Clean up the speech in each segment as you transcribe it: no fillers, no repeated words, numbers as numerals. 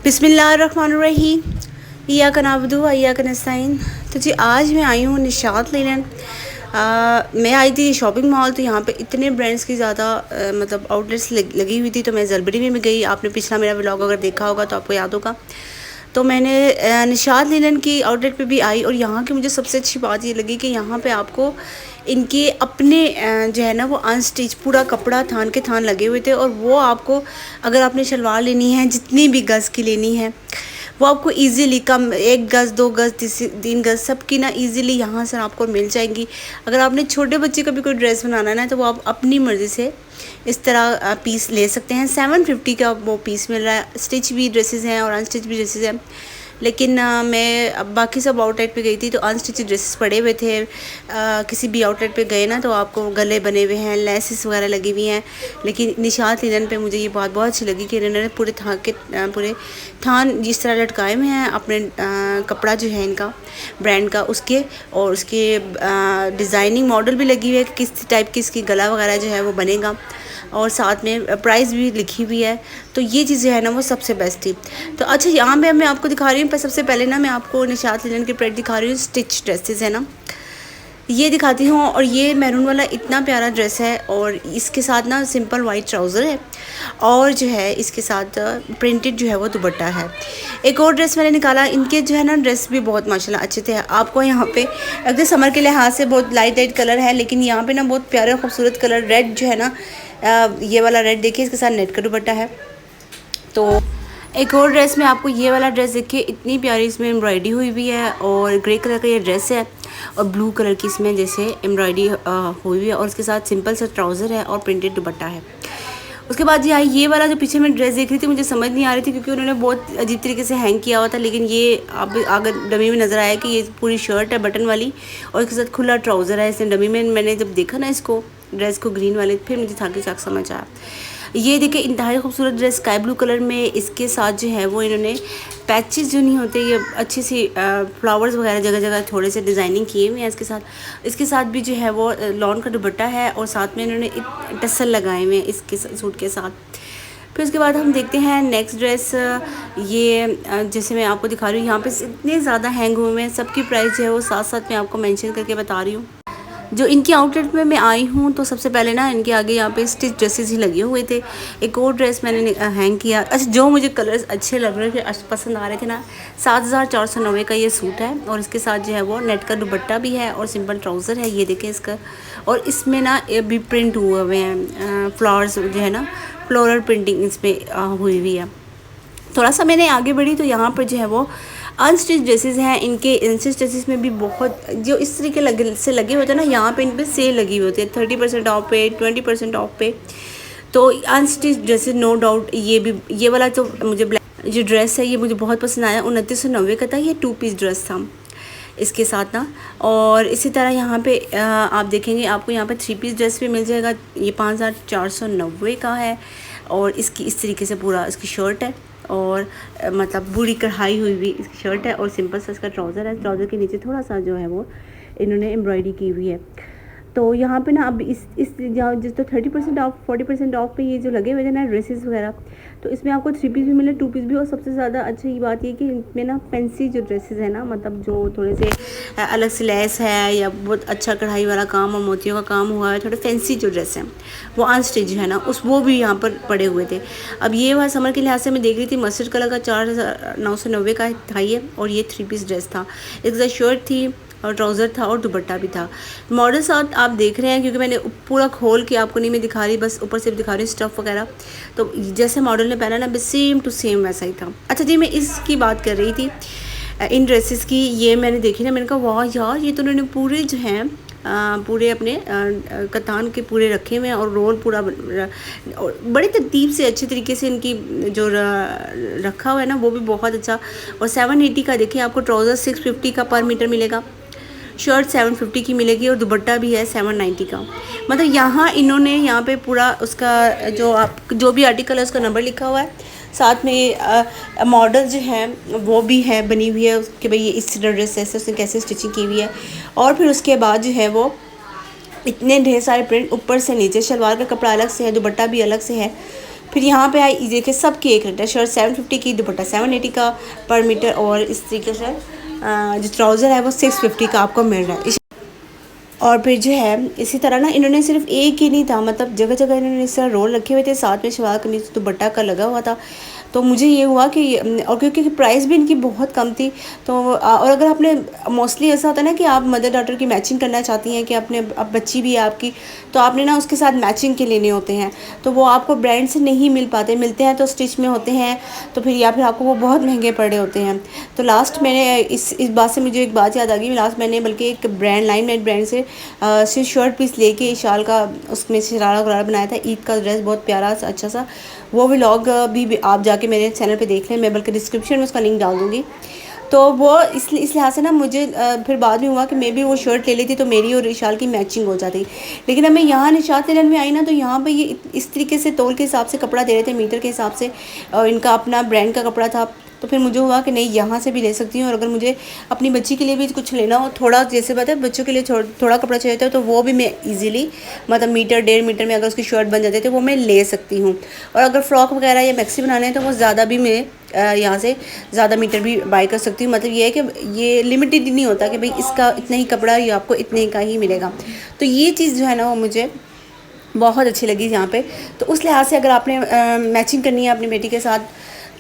बिस्मिल्लाहिर्रहमानिर्रहीम। इय्याक नअबुदु व इय्याक नस्तईन। तो जी आज मैं आई हूँ निशात लिनन। मैं आई थी शॉपिंग मॉल, तो यहाँ पे इतने ब्रांड्स की ज़्यादा मतलब आउटलेट्स लगी हुई थी। तो मैं ज़रबरी में गई। आपने पिछला मेरा व्लॉग अगर देखा होगा तो आपको याद होगा। तो मैंने निशात लिनन की आउटलेट पे भी आई, और यहाँ की मुझे सबसे अच्छी बात ये लगी कि यहाँ पे आपको इनके अपने जो है ना वो अनस्टिच पूरा कपड़ा थान के थान लगे हुए थे। और वो आपको अगर आपने शलवार लेनी है जितनी भी गज़ की लेनी है वो आपको इजीली कम 1 गज़ 2 गज़ 3 गज़ सबकी ना इजीली यहाँ से आपको मिल जाएंगी। अगर आपने छोटे बच्चे का भी कोई ड्रेस बनाना है ना तो वो आप अपनी मर्ज़ी से इस तरह पीस ले सकते हैं। 750 का वो पीस मिल रहा है। स्टिच भी ड्रेसेस हैं और अनस्टिच भी ड्रेसेस हैं, लेकिन मैं अब बाकी सब आउटलेट पे गई थी तो अनस्टिच ड्रेसेस पड़े हुए थे। किसी भी आउटलेट पे गए ना तो आपको गले बने हुए हैं, लेसेस वगैरह लगी हुई हैं। लेकिन निशात लिनन पे मुझे ये बात बहुत अच्छी लगी कि इन्होंने पूरे थान जिस तरह लटकाए हुए हैं अपने कपड़ा जो है इनका ब्रांड का उसके, और उसके डिज़ाइनिंग मॉडल भी लगी हुई है कि किस टाइप की इसकी गला वगैरह जो है वो बनेगा, और साथ में प्राइस भी लिखी हुई है। तो ये चीज़ें है ना वो सबसे बेस्ट थी। तो अच्छा यहाँ पे मैं आपको दिखा रही हूँ, पर सबसे पहले ना मैं आपको निशात लिनन के प्रोडक्ट दिखा रही हूँ। स्टिच ड्रेसेस है ना, ये दिखाती हूँ। और ये मैरून वाला इतना प्यारा ड्रेस है, और इसके साथ ना सिंपल वाइट ट्राउज़र है, और जो है इसके साथ प्रिंटेड जो है वो दुपट्टा है। एक और ड्रेस मैंने निकाला, इनके जो है ना ड्रेस भी बहुत माशाल्लाह अच्छे थे। आपको यहाँ पे अगर समर के लिहाज से बहुत लाइट कलर है, लेकिन यहाँ पे ना बहुत प्यारे खूबसूरत कलर रेड जो है ना, ये वाला रेड देखिए, इसके साथ नेट का दुपट्टा है। तो एक और ड्रेस में आपको ये वाला ड्रेस देखिए, इतनी प्यारी इसमें एम्ब्रॉयडरी हुई हुई है, और ग्रे कलर का ये ड्रेस है, और ब्लू कलर की इसमें जैसे एम्ब्रॉयडरी हुई हुई है, और उसके साथ सिंपल सा ट्राउज़र है और प्रिंटेड दुपट्टा है। उसके बाद ये वाला जो पीछे मैं ड्रेस देख रही थी मुझे समझ नहीं आ रही थी, क्योंकि उन्होंने बहुत अजीब तरीके से हैंग किया हुआ था। लेकिन ये अब अगर डमी में नज़र आया कि ये पूरी शर्ट है बटन वाली, और इसके साथ खुला ट्राउज़र है। इसने डमी में मैंने जब देखा ना इसको ड्रेस को ग्रीन वाले, फिर मुझे थाके चाक समझ आया। ये देखिए इंतहाई खूबसूरत ड्रेस स्काई ब्लू कलर में, इसके साथ जो है वो इन्होंने पैचेस जो नहीं होते, ये अच्छी सी फ्लावर्स वगैरह जगह जगह थोड़े से डिज़ाइनिंग किए हुए हैं। इसके साथ भी जो है वो लॉन का दुपट्टा है, और साथ में इन्होंने टसल लगाए हुए हैं इसके सूट के साथ। फिर उसके बाद हम देखते हैं नेक्स्ट ड्रेस। ये जैसे मैं आपको दिखा रही हूँ, यहाँ पे इतने ज़्यादा हैंग हुए हैं, सबकी प्राइस जो है वो साथ साथ मैं आपको मेंशन करके बता रही हूँ। जो इनकी आउटलेट में मैं आई हूँ तो सबसे पहले ना इनके आगे यहाँ पे स्टिच ड्रेसेस ही लगे हुए थे। एक और ड्रेस मैंने हैंग किया। अच्छा, जो मुझे कलर्स अच्छे लग रहे थे, पसंद आ रहे थे ना, 7490 का ये सूट है, और इसके साथ जो है वो नेट का दुपट्टा भी है और सिंपल ट्राउज़र है। ये देखें इसका, और इसमें ना ये भी प्रिंट हुए हुए हैं, फ्लावर्स जो है ना फ्लोरल प्रिंटिंग इसमें हुई हुई है। थोड़ा सा मैंने आगे बढ़ी तो यहाँ पर जो है वो अनस्टिच ड्रेसेस हैं। इनके अनस्टिच ड्रेसेस में भी बहुत जो इस तरीके से लगे होते हैं ना, यहाँ पे इन पे सेल लगी होती है 30% ऑफ पे, 20% ऑफ पे। तो अनस्टिच ड्रेसेस नो डाउट ये वाला तो मुझे ब्लैक जो ड्रेस है ये मुझे बहुत पसंद आया। 2990 का था, ये 2 पीस ड्रेस था इसके साथ ना। और इसी तरह यहाँ पे आप देखेंगे आपको यहाँ पे 3 पीस ड्रेस भी मिल जाएगा। ये 5490 का है, और इसकी इस तरीके से पूरा इसकी शर्ट है, और मतलब पूरी कढ़ाई हुई हुई इसकी शर्ट है, और सिंपल सा इसका ट्राउज़र है। ट्राउज़र के नीचे थोड़ा सा जो है वो इन्होंने एम्ब्रॉयडरी की हुई है। तो यहाँ पे ना अब इस जिस तो 30% ऑफ 40% ऑफ पे ये जो लगे हुए थे ना ड्रेसेस वगैरह, तो इसमें आपको 3 पीस भी मिले, 2 पीस भी। और सबसे ज़्यादा अच्छी बात ये कि इनमें ना फैंसी जो ड्रेसेस है ना, मतलब जो थोड़े से अलग से लेस है या बहुत अच्छा कढ़ाई वाला काम और मोतियों का काम हुआ है, थोड़े फैंसी जो ड्रेस हैं वो अनस्टिच है ना, वो भी यहाँ पर पड़े हुए थे। अब ये वाला समर के लिहाज से मैं देख रही थी, मस्टर्ड कलर का 4990 का था ये, और ये 3 पीस ड्रेस था। इसके साथ शर्ट थी और ट्राउज़र था और दुपट्टा भी था। मॉडल साथ आप देख रहे हैं, क्योंकि मैंने पूरा खोल के आपको नहीं मैं दिखा रही, बस ऊपर से दिखा रही हूँ स्टफ़ वगैरह। तो जैसे मॉडल ने पहना ना बस सेम टू सेम वैसा ही था। अच्छा जी, मैं इसकी बात कर रही थी इन ड्रेसेस की। ये मैंने देखी ना, मैंने कहा वाह यार, ये तो उन्होंने पूरे जो हैं पूरे अपने कतान के पूरे रखे हुए हैं, और रोल पूरा बड़ी तरतीब से अच्छे तरीके से इनकी जो रखा हुआ है ना वो भी बहुत अच्छा। और 780 का देखिए, आपको ट्राउज़र 650 का पर मीटर मिलेगा, शर्ट 750 की मिलेगी, और दुपट्टा भी है 790 का। मतलब यहाँ पे पूरा उसका जो भी आर्टिकल है उसका नंबर लिखा हुआ है, साथ में मॉडल जो है वो भी है बनी हुई है कि भाई ये इस ड्रेस ऐसे उसने कैसे स्टिचिंग की हुई है। और फिर उसके बाद जो है वो इतने ढेर सारे प्रिंट ऊपर से नीचे, शलवार का कपड़ा अलग से है, दुपट्टा भी अलग से है। फिर यहाँ पे आई देखिए सबकी एक रेट है। शर्ट 750 की, दुपट्टा 780 का पर मीटर, और इस तरीके से जो ट्राउज़र है वो 650 का आपको मिल रहा है। और फिर जो है इसी तरह ना इन्होंने सिर्फ एक ही नहीं था, मतलब जगह जगह इन्होंने इस तरह रोल रखे हुए थे, साथ में शलवार कमीज दुपट्टा का लगा हुआ था। तो मुझे ये हुआ कि और क्योंकि प्राइस भी इनकी बहुत कम थी, तो और अगर आपने मोस्टली ऐसा होता है ना कि आप मदर डॉटर की मैचिंग करना चाहती हैं कि अपने अब बच्ची भी है आपकी, तो आपने ना उसके साथ मैचिंग के लेने होते हैं, तो वो आपको ब्रांड से नहीं मिल पाते, मिलते हैं तो स्टिच में होते हैं, तो फिर या फिर आपको वो बहुत महंगे पड़े होते हैं। तो लास्ट मैंने इस बात से मुझे एक बात याद आ गई, लास्ट मैंने बल्कि एक ब्रांड लाइन मेड ब्रांड से सिर्फ शर्ट पीस लेके शाल का उसमें शरारा वगैरह बनाया था, ईद का ड्रेस बहुत प्यारा सा अच्छा सा। वो व्लॉग भी आप जाके मेरे चैनल पे देख लें, मैं बल्कि डिस्क्रिप्शन में उसका लिंक डाल दूँगी। तो वो इस लिहाज से ना मुझे फिर बाद में हुआ कि मैं भी वो शर्ट ले लेती तो मेरी और विशाल की मैचिंग हो जाती। लेकिन अब मैं यहाँ निशात लेलन में आई ना, तो यहाँ पे ये इस तरीके से तौल के हिसाब से कपड़ा दे रहे थे, मीटर के हिसाब से, और इनका अपना ब्रांड का कपड़ा था। तो फिर मुझे हुआ कि नहीं, यहाँ से भी ले सकती हूँ, और अगर मुझे अपनी बच्ची के लिए भी कुछ लेना हो, थोड़ा जैसे बात है बच्चों के लिए थोड़ा कपड़ा चाहिए था, तो वो भी मैं इजीली मतलब मीटर 1.5 मीटर में अगर उसकी शर्ट बन जाती है तो वो मैं ले सकती हूँ। और अगर फ्रॉक वगैरह या मैक्सी बनाने हैं तो वो ज़्यादा भी मैं यहाँ से ज़्यादा मीटर भी बाय कर सकती हूँ। मतलब ये है कि ये लिमिटेड नहीं होता कि भाई इसका इतना ही कपड़ा ये आपको इतने का ही मिलेगा। तो ये चीज़ जो है ना वो मुझे बहुत अच्छी लगी यहाँ पे। तो उस लिहाज से अगर आपने मैचिंग करनी है अपनी बेटी के साथ,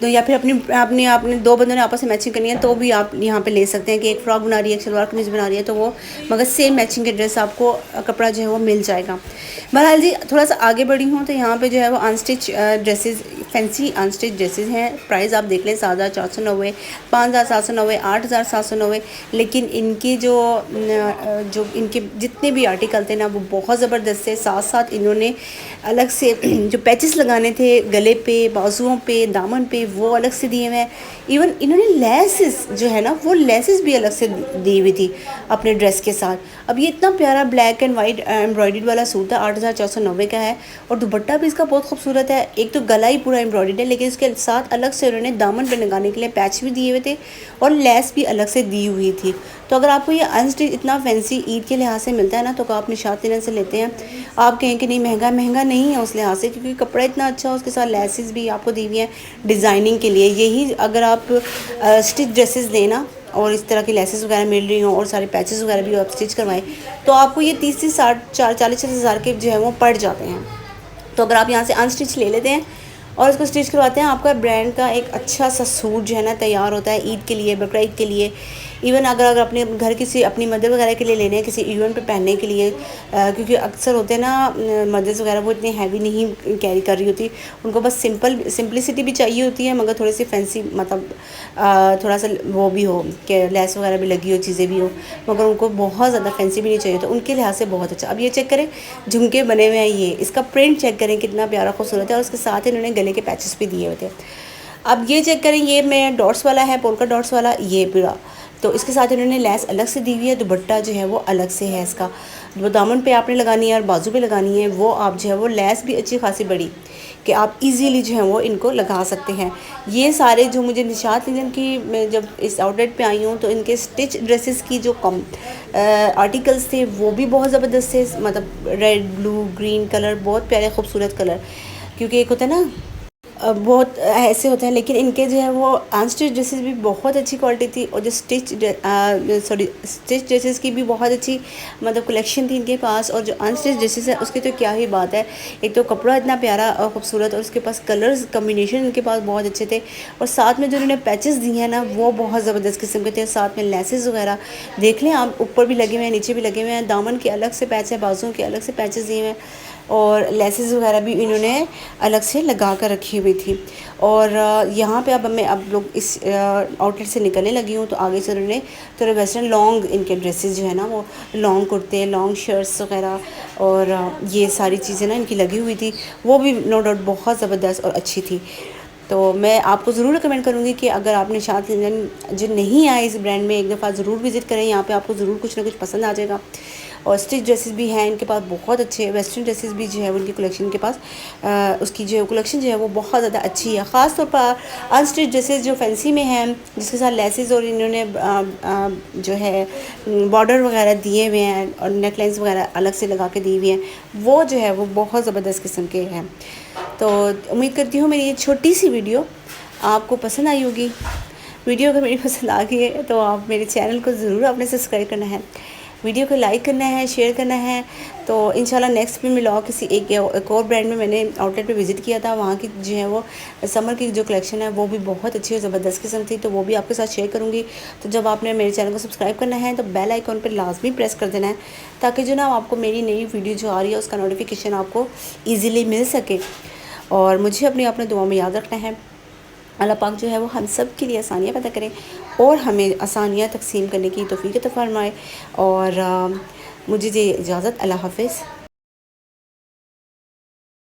तो या फिर अपने दो बंदों ने आपस में मैचिंग करनी है, तो भी आप यहाँ पे ले सकते हैं कि एक फ़्रॉक बना रही है, एक शलवार कमीज़ बना रही है, तो वो मगर सेम मैचिंग के ड्रेस आपको कपड़ा जो है वो मिल जाएगा। बहरहाल जी थोड़ा सा आगे बढ़ी हूँ, तो यहाँ पे जो है वो unstitch dresses, fancy unstitch dresses हैं। प्राइस आप देख लें 7,490, 5,790, 8,790। लेकिन इनके जो इनके जितने भी आर्टिकल थे ना वो बहुत ज़बरदस्त थे। साथ साथ इन्होंने अलग से जो पैचेस लगाने थे गले पे, बाजुओं पे, दामन पे, वो अलग से दिए हुए हैं। इवन इन्होंने लेसेस जो है ना वो लेसेस भी अलग से दी हुई थी अपने ड्रेस के साथ। अब ये इतना प्यारा ब्लैक एंड वाइट एम्ब्रॉयडर्ड वाला सूट था, 8,490 का है, और दुपट्टा भी इसका बहुत खूबसूरत है। एक तो गला ही पूरा एम्ब्रॉयडर्ड है, लेकिन इसके साथ अलग से उन्होंने दामन पे लगाने के लिए पैच भी दिए हुए थे और लेस भी अलग से दी हुई थी। तो अगर आपको ये अनस्टिच इतना फैंसी ईद के लिहाज से मिलता है ना, तो आप निशात लेलन से लेते हैं। आप कहें कि नहीं महंगा नहीं है उस लिहाज से, क्योंकि कपड़ा इतना अच्छा, उसके साथ लेसेस भी आपको दी हुई हैं डिज़ाइनिंग के लिए। यही अगर आप स्टिच ड्रेसेस लेना और इस तरह की लेसेस वगैरह मिल रही हों और सारे पैचेस वगैरह भी आप स्टिच करवाएं, तो आपको ये 30 से 40 हज़ार के जो है वो पड़ जाते हैं। तो अगर आप यहाँ से अनस्टिच ले लेते हैं और इसको स्टिच करवाते हैं, आपका ब्रांड का एक अच्छा सा सूट जो है ना तैयार होता है ईद के लिए, बकरा ईद के लिए। इवन अगर अपने घर किसी अपनी मदर वगैरह के लिए लेने हैं, किसी इवेंट पे पहनने के लिए, क्योंकि अक्सर होते हैं ना मदर्स वगैरह वो इतनी हैवी नहीं कैरी कर रही होती, उनको बस सिंपलिसिटी भी चाहिए होती है, मगर थोड़ी सी फैंसी मतलब थोड़ा सा वो भी हो कि लेस वगैरह भी लगी हो, चीज़ें भी हो, मगर उनको बहुत ज़्यादा फैंसी भी नहीं चाहिए, तो उनके लिहाज से बहुत अच्छा। अब ये चेक करें, झुमके बने हुए हैं, ये इसका प्रिंट चेक करें कितना प्यारा खूबसूरत है, और उसके साथ इन्होंने गले के पैचेस भी दिए हुए थे। अब ये चेक करें, ये मैं डॉट्स वाला है, पोल्का डॉट्स वाला ये पूरा, तो इसके साथ इन्होंने लेस अलग से दी हुई है, दुपट्टा जो है वो अलग से है इसका। वो दामन पे आपने लगानी है और बाजू पे लगानी है, वो आप जो है वो लेस भी अच्छी खासी बड़ी कि आप इजीली जो है वो इनको लगा सकते हैं। ये सारे जो मुझे निशात लेलन की, मैं जब इस आउटलेट पे आई हूँ तो इनके स्टिच ड्रेसेस की जो कम आर्टिकल्स थे वो भी बहुत ज़बरदस्त थे, मतलब रेड, ब्लू, ग्रीन कलर, बहुत प्यारे खूबसूरत कलर। क्योंकि एक होता है ना बहुत ऐसे होते हैं, लेकिन इनके जो है वो अनस्टिच ड्रेसेस भी बहुत अच्छी क्वालिटी थी, और जो स्टिच ड्रेसेस की भी बहुत अच्छी मतलब कलेक्शन थी इनके पास। और जो अनस्टिच ड्रेसेस है उसकी तो क्या ही बात है, एक तो कपड़ा इतना प्यारा और ख़ूबसूरत, और उसके पास कलर्स कम्बिनेशन इनके पास बहुत अच्छे थे, और साथ में जो इन्होंने पैचेस दिए हैं ना वो बहुत ज़बरदस्त किस्म के थे। साथ में लेसेस वगैरह देख लें आप, ऊपर भी लगे हुए हैं, नीचे भी लगे हुए हैं, दामन के अलग से पैच है, बाजुओं के अलग से पैचेस दिए हुए हैं, और लेसेस वगैरह भी इन्होंने अलग से लगा कर रखी हुई थी। और यहाँ पे अब लोग इस आउटलेट से निकलने लगी हूँ, तो आगे से उन्होंने थोड़े वेस्टर्न लॉन्ग इनके ड्रेसेस जो है ना वो लॉन्ग कुर्ते, लॉन्ग शर्ट्स वगैरह, और ये सारी चीज़ें ना इनकी लगी हुई थी, वो भी नो डाउट बहुत ज़बरदस्त और अच्छी थी। तो मैं आपको ज़रूर रिकमेंड करूँगी कि अगर आप निशात लेलन जो नहीं आए इस ब्रांड में, एक दफ़ा ज़रूर विज़िट करें, यहाँ पे आपको ज़रूर कुछ ना कुछ पसंद आ जाएगा। और स्टिच ड्रेसेस भी हैं इनके पास बहुत अच्छे, वेस्टर्न ड्रेसेस भी जो है उनकी कलेक्शन के पास उसकी जो कलेक्शन जो है वो बहुत ज़्यादा अच्छी है। ख़ास तौर पर अनस्टिच ड्रेसेस जो फैंसी में हैं, जिसके साथ लेसेस और इन्होंने जो है बॉर्डर वगैरह दिए हुए हैं और नेकलाइंस वगैरह अलग से लगा के दी हुई हैं, वो जो है वो बहुत ज़बरदस्त किस्म के हैं। तो उम्मीद करती हूँ मेरी ये छोटी सी वीडियो आपको पसंद आई होगी। वीडियो अगर मेरी पसंद आ गई है तो आप मेरे चैनल को ज़रूर आपने सब्सक्राइब करना है, वीडियो को लाइक करना है, शेयर करना है। तो इंशाल्लाह नेक्स्ट में मिलाओ किसी एक और ब्रांड में मैंने आउटलेट पे विज़िट किया था, वहाँ की जो है वो समर की जो कलेक्शन है वो भी बहुत अच्छी और ज़बरदस्त किस्म थी, तो वो भी आपके साथ शेयर करूँगी। तो जब आपने मेरे चैनल को सब्सक्राइब करना है तो बेल आइकॉन पर लाजमी प्रेस कर देना है, ताकि जो ना आपको मेरी नई वीडियो जो आ रही है उसका नोटिफिकेशन आपको ईज़िली मिल सके। और मुझे अपने दुआ में याद रखना है। अल्लाह पाक जो है वो हम सब के लिए आसानियाँ पैदा करें और हमें आसानियाँ तकसीम करने की तौफीक अता फरमाए। और मुझे इजाज़त, अल्लाह हाफ़िज़।